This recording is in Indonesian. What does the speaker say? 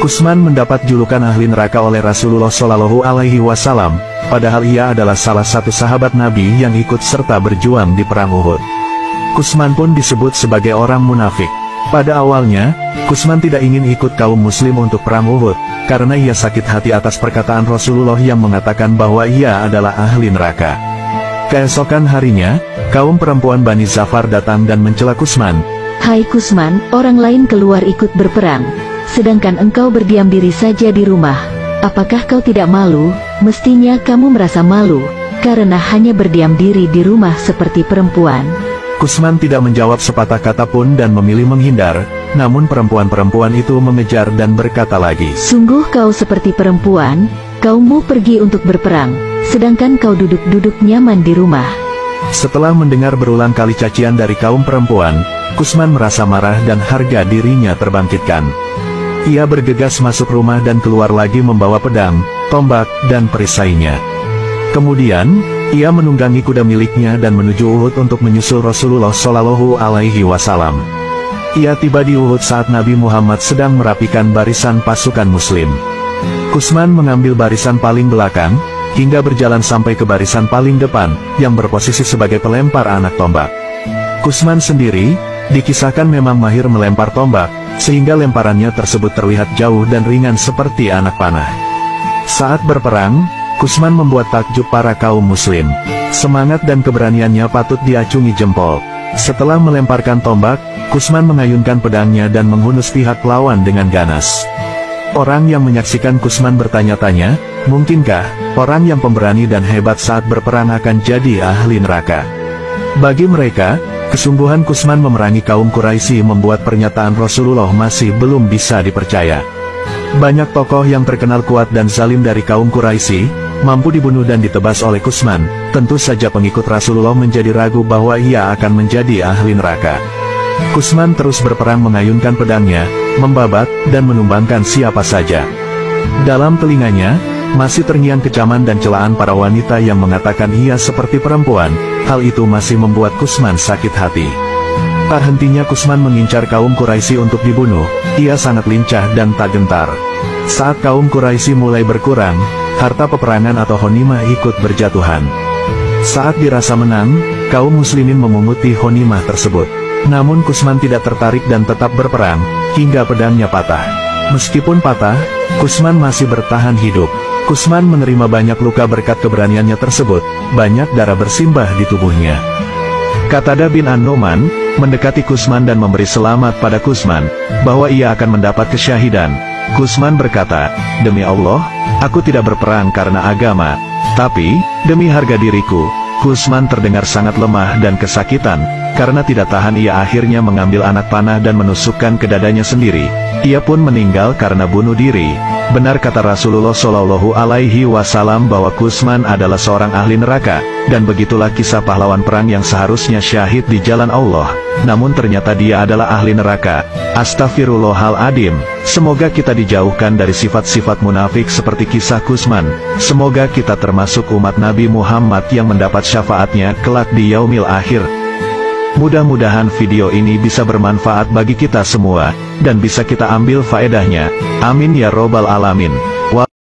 Kusman mendapat julukan ahli neraka oleh Rasulullah Shallallahu Alaihi Wasallam, padahal ia adalah salah satu sahabat Nabi yang ikut serta berjuang di perang Uhud. Kusman pun disebut sebagai orang munafik. Pada awalnya, Kusman tidak ingin ikut kaum muslim untuk perang Uhud, karena ia sakit hati atas perkataan Rasulullah yang mengatakan bahwa ia adalah ahli neraka. Keesokan harinya, kaum perempuan Bani Zafar datang dan mencela Kusman. Hai Kusman, orang lain keluar ikut berperang, sedangkan engkau berdiam diri saja di rumah. Apakah kau tidak malu? Mestinya kamu merasa malu, karena hanya berdiam diri di rumah seperti perempuan. Kusman tidak menjawab sepatah kata pun dan memilih menghindar, namun perempuan-perempuan itu mengejar dan berkata lagi. Sungguh kau seperti perempuan, kaummu pergi untuk berperang, sedangkan kau duduk-duduk nyaman di rumah. Setelah mendengar berulang kali cacian dari kaum perempuan, Kusman merasa marah dan harga dirinya terbangkitkan. Ia bergegas masuk rumah dan keluar lagi membawa pedang, tombak, dan perisainya. Kemudian, ia menunggangi kuda miliknya dan menuju Uhud untuk menyusul Rasulullah Shallallahu Alaihi Wasallam. Ia tiba di Uhud saat Nabi Muhammad sedang merapikan barisan pasukan Muslim. Kusman mengambil barisan paling belakang, hingga berjalan sampai ke barisan paling depan, yang berposisi sebagai pelempar anak tombak. Kusman sendiri, dikisahkan memang mahir melempar tombak, sehingga lemparannya tersebut terlihat jauh dan ringan seperti anak panah. Saat berperang, Kusman membuat takjub para kaum muslim. Semangat dan keberaniannya patut diacungi jempol. Setelah melemparkan tombak, Kusman mengayunkan pedangnya dan menghunus pihak lawan dengan ganas. Orang yang menyaksikan Kusman bertanya-tanya, mungkinkah orang yang pemberani dan hebat saat berperang akan jadi ahli neraka? Bagi mereka, kesungguhan Kusman memerangi kaum Quraisy membuat pernyataan Rasulullah masih belum bisa dipercaya. Banyak tokoh yang terkenal kuat dan zalim dari kaum Quraisy mampu dibunuh dan ditebas oleh Kusman. Tentu saja pengikut Rasulullah menjadi ragu bahwa ia akan menjadi ahli neraka. Kusman terus berperang mengayunkan pedangnya, membabat, dan menumbangkan siapa saja. Dalam telinganya, masih terngiang kecaman dan celaan para wanita yang mengatakan ia seperti perempuan. Hal itu masih membuat Kusman sakit hati. Tak hentinya Kusman mengincar kaum Quraisy untuk dibunuh, ia sangat lincah dan tak gentar. Saat kaum Quraisy mulai berkurang, harta peperangan atau honimah ikut berjatuhan. Saat dirasa menang, kaum muslimin memunguti honimah tersebut. Namun Kusman tidak tertarik dan tetap berperang, hingga pedangnya patah. Meskipun patah, Kusman masih bertahan hidup. Kusman menerima banyak luka berkat keberaniannya tersebut, banyak darah bersimbah di tubuhnya. Qatadah bin An-Nu'man mendekati Kusman dan memberi selamat pada Kusman, bahwa ia akan mendapat kesyahidan. Kusman berkata, "Demi Allah, aku tidak berperang karena agama, tapi demi harga diriku." Kusman terdengar sangat lemah dan kesakitan, karena tidak tahan ia akhirnya mengambil anak panah dan menusukkan ke dadanya sendiri. Ia pun meninggal karena bunuh diri. Benar kata Rasulullah Shallallahu Alaihi Wasallam bahwa Kusman adalah seorang ahli neraka, dan begitulah kisah pahlawan perang yang seharusnya syahid di jalan Allah, namun ternyata dia adalah ahli neraka. Astaghfirullahaladzim. Semoga kita dijauhkan dari sifat-sifat munafik seperti kisah Kusman. Semoga kita termasuk umat Nabi Muhammad yang mendapat syafaatnya kelak di yaumil akhir. Mudah-mudahan video ini bisa bermanfaat bagi kita semua, dan bisa kita ambil faedahnya. Amin ya robbal alamin.